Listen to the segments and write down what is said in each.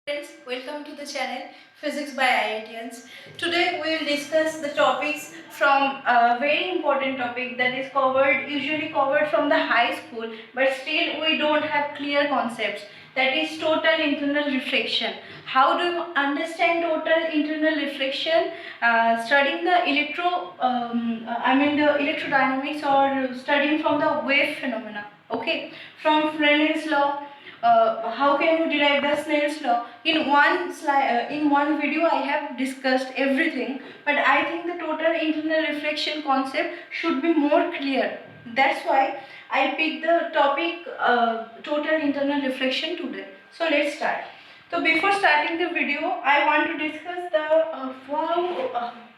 Friends, welcome to the channel Physics by IITians. Today we will discuss the topics from a very important topic that is usually covered from the high school, but still we don't have clear concepts. That is total internal reflection. How do you understand total internal reflection? Studying the the electrodynamics or studying from the wave phenomena. Okay, from Fresnel's law, how can you derive the Snell's law? In one slide, in one video, I have discussed everything, but I think the total internal reflection concept should be more clear. That's why I picked the topic total internal reflection today. So let's start. So before starting the video, I want to discuss the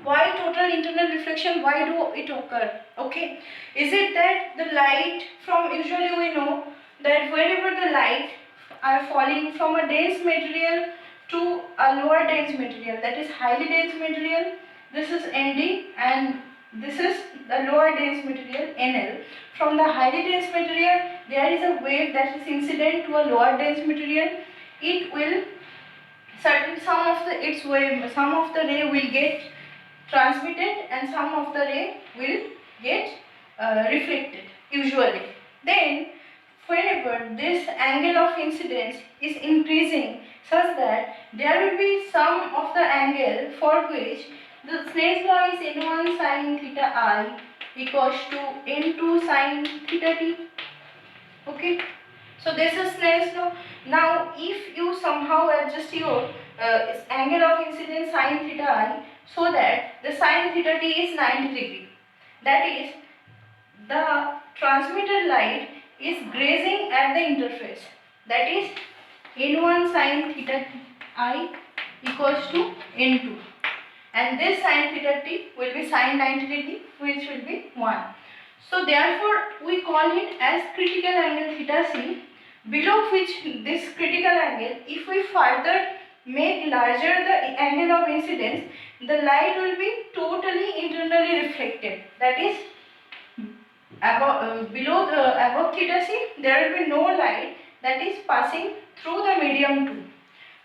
why total internal reflection. Why do it occur? Okay, is it that the light from usually we know that wherever the light are falling from a dense material to a lower dense material, that is highly dense material, this is Nd, and this is the lower dense material Nl. From the highly dense material there is a wave that is incident to a lower dense material. It will certain some of the ray will get transmitted and some of the ray will get reflected usually. Then whenever this angle of incidence is increasing such that there will be some of the angle for which the Snell's law is n1 sin theta I equals to n2 sin theta t. Okay, so this is Snell's law. Now if you somehow adjust your angle of incidence sin theta I so that the sin theta t is 90 degree, that is the transmitted light is grazing at the interface, that is n1 sin theta I equals to n2, and this sin theta t will be sin 90 degree, which will be 1. So therefore we call it as critical angle theta c, below which this critical angle, if we further make larger the angle of incidence, the light will be totally internally reflected, that is above theta c there will be no light that is passing through the medium too.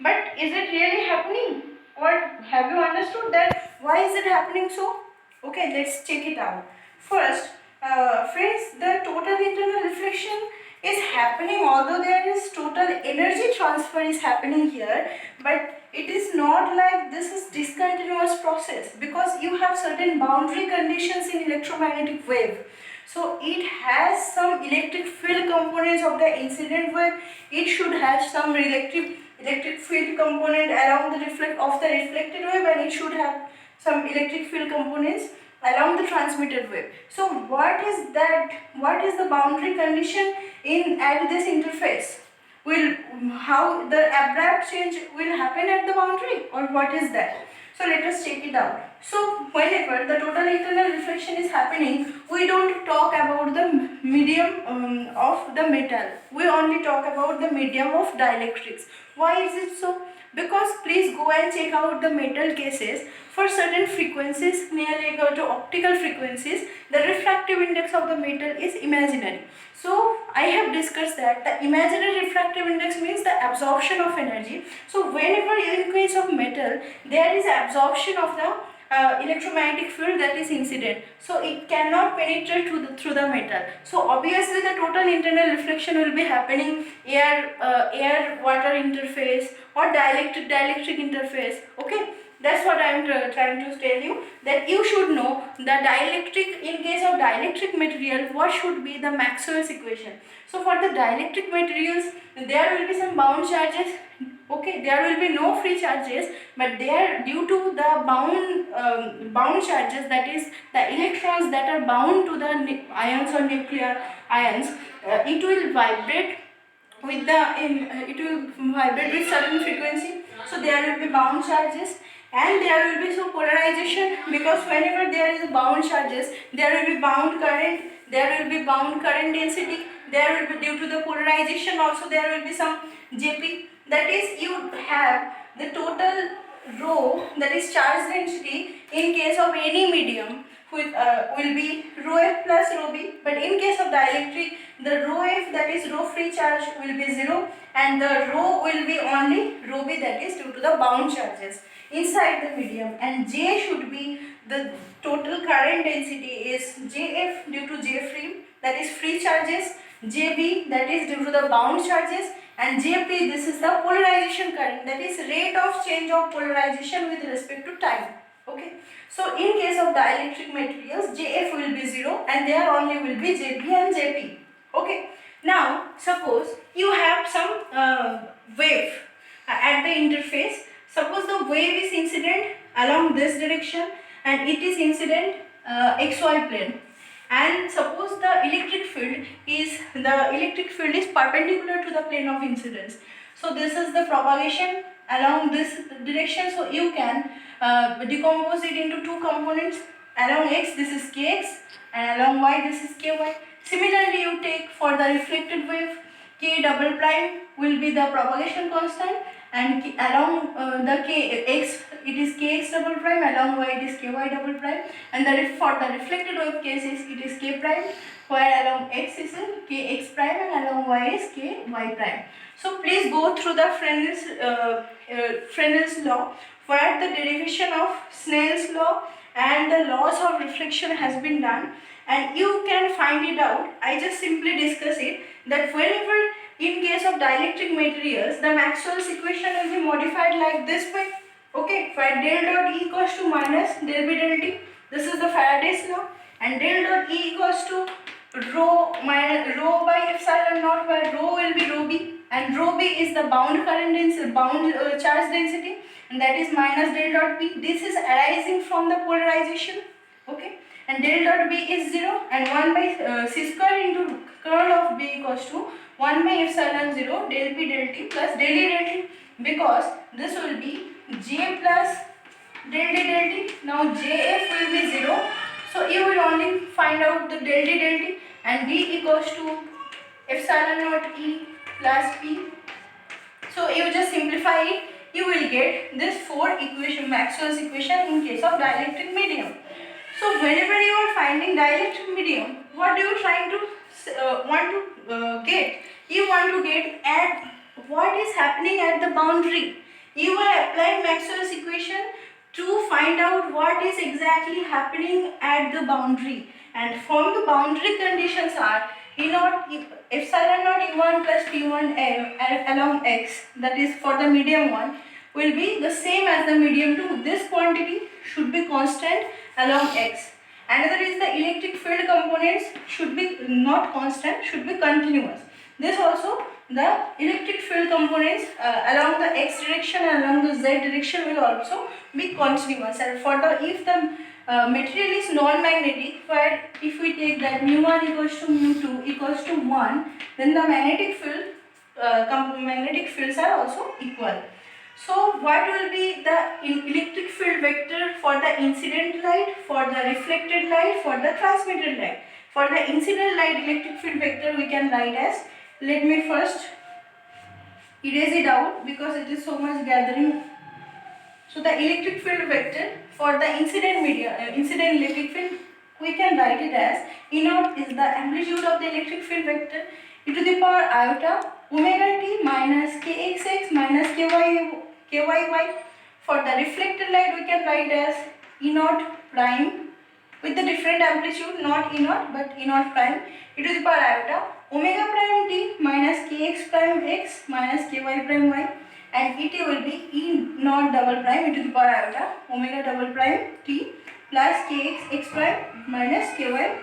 But is it really happening, or have you understood that why is it happening so? Okay, let's check it out. First, friends, the total internal reflection is happening although there is total energy transfer is happening here, but it is not like this is discontinuous process, because you have certain boundary conditions in electromagnetic wave. So it has some electric field components of the incident wave. It should have some electric field component along the reflected wave, and it should have some electric field components along the transmitted wave. So what is that? What is the boundary condition in at this interface? Will how the abrupt change will happen at the boundary, or what is that? So let us check it out. So whenever the total internal reflection is happening, we don't talk about the medium of the metal. We only talk about the medium of dielectrics. Why is it so? Because please go and check out the metal cases. For certain frequencies nearly equal to optical frequencies, the refractive index of the metal is imaginary. So I have discussed that the imaginary refractive index means the absorption of energy. So whenever in case of metal there is absorption of the electromagnetic field that is incident, so it cannot penetrate through the metal. So obviously the total internal reflection will be happening air water interface or dielectric interface. Okay, that's what I am trying to tell you, that you should know the dielectric, in case of dielectric material, what should be the Maxwell's equation. So for the dielectric materials there will be some bound charges. Okay, there will be no free charges, but there, due to the bound charges, that is the electrons that are bound to the ions or nuclear ions, it will vibrate with it will vibrate with certain frequency. So there will be bound charges, and there will be some polarization, because whenever there is bound charges there will be bound current, there will be bound current density, there will be, due to the polarization also, there will be some Jp, that is you have the total rho, that is charge density in case of any medium, will be rho f plus rho b, but in case of dielectric, the rho f, that is rho free charge, will be 0, and the rho will be only rho b, that is due to the bound charges inside the medium, and J should be the total current density is Jf due to J free, that is free charges, Jb, that is due to the bound charges, and Jp, this is the polarization current, that is rate of change of polarization with respect to time. Okay, so in case of dielectric materials, Jf will be 0 and there only will be Jb and Jp. Okay, now suppose you have some wave at the interface. Suppose the wave is incident along this direction and it is incident xy plane, and suppose the electric field is perpendicular to the plane of incidence. So this is the propagation along this direction, so you can decompose it into two components. Along x this is kx and along y this is ky. Similarly, you take for the reflected wave, k double prime will be the propagation constant, and along the kx it is kx double prime, along y it is ky double prime, and for the reflected wave cases it is k prime, where along x is kx prime and along y is ky prime. So please go through the Fresnel's law, where the derivation of Snell's law and the laws of reflection has been done, and you can find it out. I just simply discuss it, that whenever in case of dielectric materials, the Maxwell's equation will be modified like this way. Okay, where del dot E equals to minus del B del T. This is the Faraday's law, and del dot E equals to rho by epsilon naught, where rho will be rho b, and rho b is the bound current density, charge density, and that is minus del dot b. This is arising from the polarization. Okay, and del dot b is 0, and 1 by c square into curl of b equals to 1 by epsilon 0 del p del t plus del e del t, because this will be j plus del d del t. Now jf will be 0, so you will only find out the del d del t, and d equals to epsilon naught e plus p. So you just simplify it, you will get this 4 equation, Maxwell's equation in case of dielectric medium. So whenever you are finding dielectric medium, what do you trying to get? You want to get at what is happening at the boundary. You are applying Maxwell's equation to find out what is exactly happening at the boundary, and from the boundary conditions are E naught epsilon naught E1 plus P1 along x, that is for the medium one, will be the same as the medium 2. This quantity should be constant along x. Another is the electric field components should be not constant, should be continuous. This also, the electric field components along the x direction and along the z direction will also be continuous. And for the, if the material is non-magnetic, where if we take that mu1 equals to mu2 equals to 1, then the magnetic fields are also equal. So what will be the electric field vector for the incident light, for the reflected light, for the transmitted light? For the incident light electric field vector we can write as, let me first erase it out because it is so much gathering. So the electric field vector for the incident electric field, we can write it as E naught is the amplitude of the electric field vector e to the power iota omega t minus kxx minus kyy. For the reflected light we can write as E naught prime with the different amplitude, not E naught but E naught prime e to the power iota omega prime t minus kx prime x minus ky prime y, and Et will be E naught double prime e to the power iota omega double prime t plus kx x prime minus ky y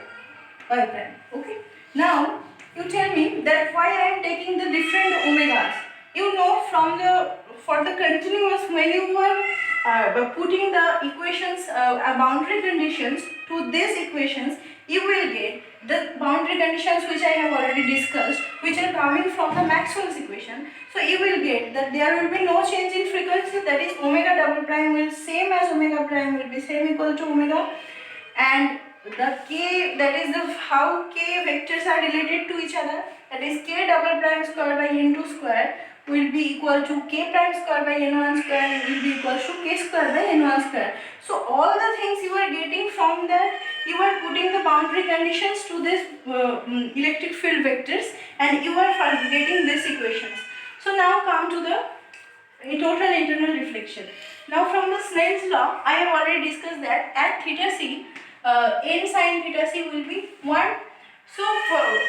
prime. Okay. Now you tell me that why I am taking the different omegas. You know, from the for the continuous, when you are putting the equations, boundary conditions to these equations, you will get the boundary conditions which I have already discussed, which are coming from the Maxwell's equation. So you will get that there will be no change in frequency, that is omega double prime will same as omega prime will be same equal to omega, and the k, that is the how k vectors are related to each other, that is k double prime square by n2 square will be equal to k prime square by n1 square will be equal to k square by n1 square. So all the things you are getting from that, you are putting the boundary conditions to this electric field vectors, and you are getting these equations. So now come to the total internal reflection. Now from the Snell's law, I have already discussed that at theta c, n sin theta c will be 1. So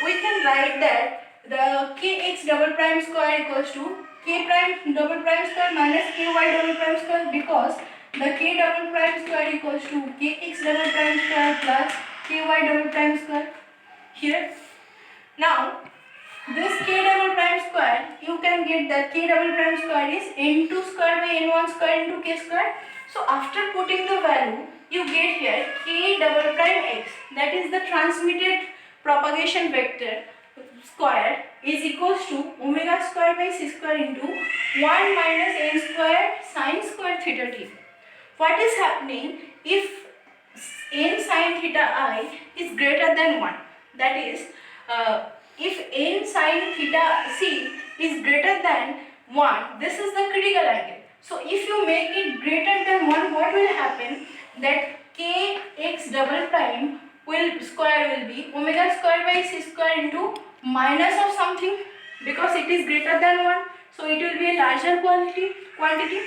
we can write that the kx double prime square equals to k prime double prime square minus ky double prime square, because the k double prime square equals to kx double prime square plus ky double prime square here. Now this k double prime square, you can get that k double prime square is n2 square by n1 square into k square. So after putting the value, you get here k double prime x, that is the transmitted propagation vector square, is equals to omega square by c square into 1 minus n square sine square theta t. What is happening if n sine theta I is greater than 1? That is, if n sine theta c is greater than 1, this is the critical angle. So if you make it greater than 1, what will happen? That kx double prime square will be omega square by c square into minus of something, because it is greater than 1, so it will be a larger quantity.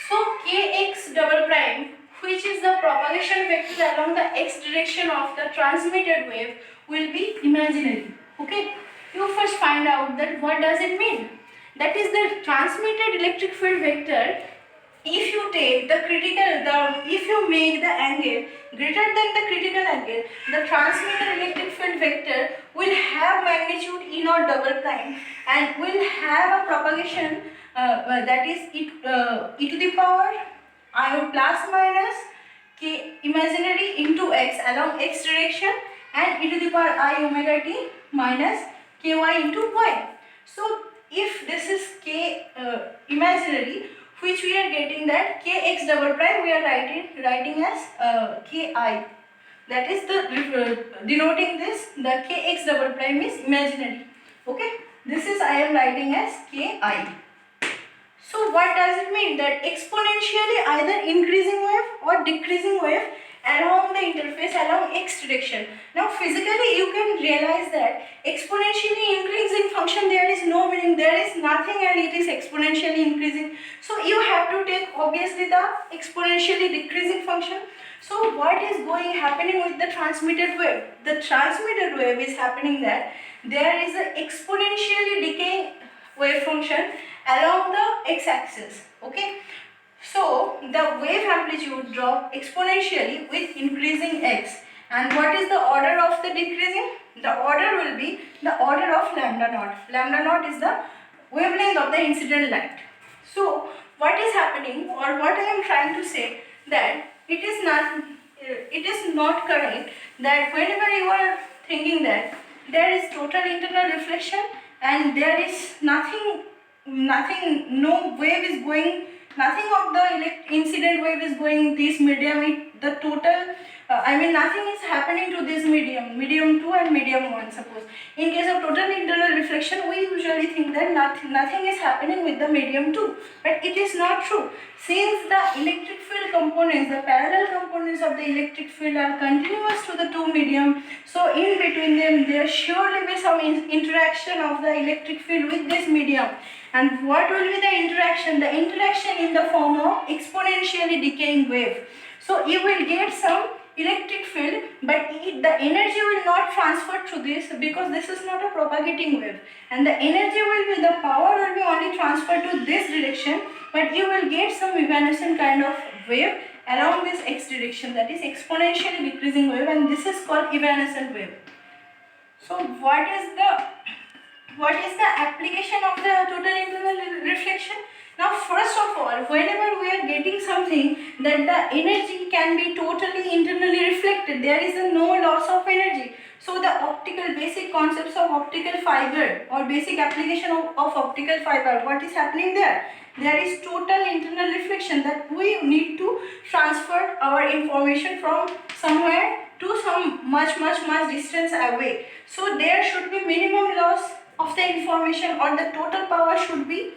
So kx double prime, which is the propagation vector along the x direction of the transmitted wave, will be imaginary. Okay, you first find out that what does it mean. That is the transmitted electric field vector. If you take the if you make the angle greater than the critical angle, the transmitted electric field vector will have magnitude E naught double prime and will have a propagation that is e to the power I plus minus k imaginary into x along x direction, and e to the power I omega t minus ky into y. So if this is k imaginary, which we are getting that kx double prime we are writing as ki. That is the denoting this, the kx double prime is imaginary. Okay, this is I am writing as ki. So what does it mean? That exponentially either increasing wave or decreasing wave along the interface along x direction. Now physically you can realize that exponentially increasing function, there is no meaning, there is nothing, and it is exponentially increasing. So you have to take obviously the exponentially decreasing function. So what is happening with the transmitted wave? The transmitted wave is happening that there is an exponentially decaying wave function along the x-axis. Okay, so the wave amplitude drop exponentially with increasing x. And what is the order of the decreasing? The order will be the order of lambda naught. Lambda naught is the wavelength of the incident light. So what is happening, or what I am trying to say, that it is not correct that whenever you are thinking that there is total internal reflection and there is nothing, no wave is going, nothing of the incident wave is going this medium, the total nothing is happening to this medium 2 and medium 1. Suppose in case of total internal reflection, we usually think that nothing is happening with the medium 2, but it is not true. Since the electric field components, the parallel components of the electric field are continuous to the two medium, so in between them there surely be some interaction of the electric field with this medium. And what will be the interaction? The interaction in the form of exponentially decaying wave. So you will get some electric field, but the energy will not transfer to this, because this is not a propagating wave, and the energy will be, the power will be only transferred to this direction, but you will get some evanescent kind of wave along this x direction, that is exponentially decreasing wave, and this is called evanescent wave. So what is the application of the total internal reflection? Now first of all, whenever we are getting something that the energy can be totally internally reflected, there is no loss of energy. So the basic concepts of optical fiber or basic application of optical fiber, what is happening there? There is total internal reflection, that we need to transfer our information from somewhere to some much distance away. So there should be minimum loss of the information, or the total power should be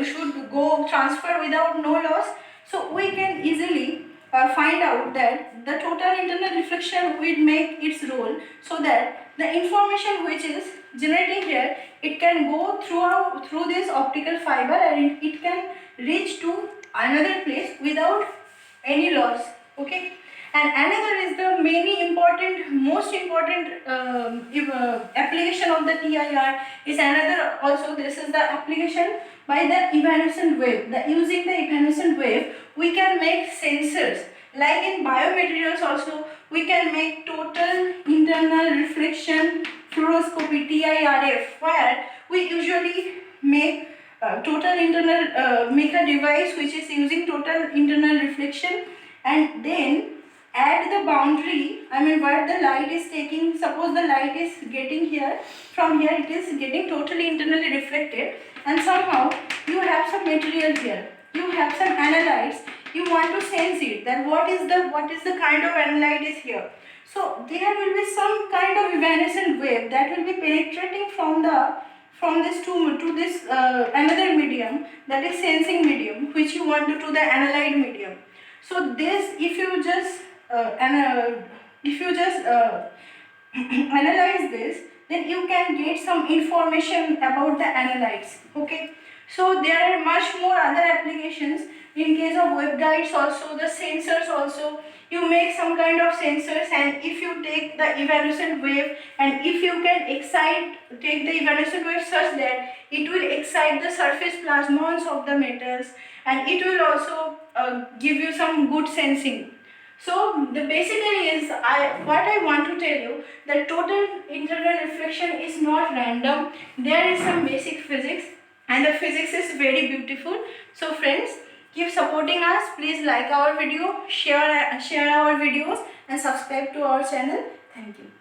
should go transfer without no loss. So we can easily find out that the total internal reflection will make its role, so that the information which is generating here, it can go through this optical fiber, and it can reach to another place without any loss. Okay. And another is the most important application of the TIR is another also. This is the application by the evanescent wave. Using the evanescent wave, we can make sensors. Like in biomaterials also, we can make total internal reflection fluoroscopy TIRF, where we usually make make a device which is using total internal reflection, and then at the boundary, where the light is taking, suppose the light is getting here, from here it is getting totally internally reflected, and somehow you have some material here, you have some analytes, you want to sense it, then what is the kind of analyte is here. So there will be some kind of evanescent wave that will be penetrating from this to this another medium, that is sensing medium, which you want to the analyte medium. So this, if you just analyze this, then you can get some information about the analytes. Okay. So there are much more other applications. In case of waveguides also, the sensors also, you make some kind of sensors, and if you take the evanescent wave, and if you can take the evanescent wave such that it will excite the surface plasmons of the metals, and it will also give you some good sensing. So the basically is what I want to tell you, that total internal reflection is not random. There is some basic physics, and the physics is very beautiful. So friends, keep supporting us. Please like our video, share our videos, and subscribe to our channel. Thank you.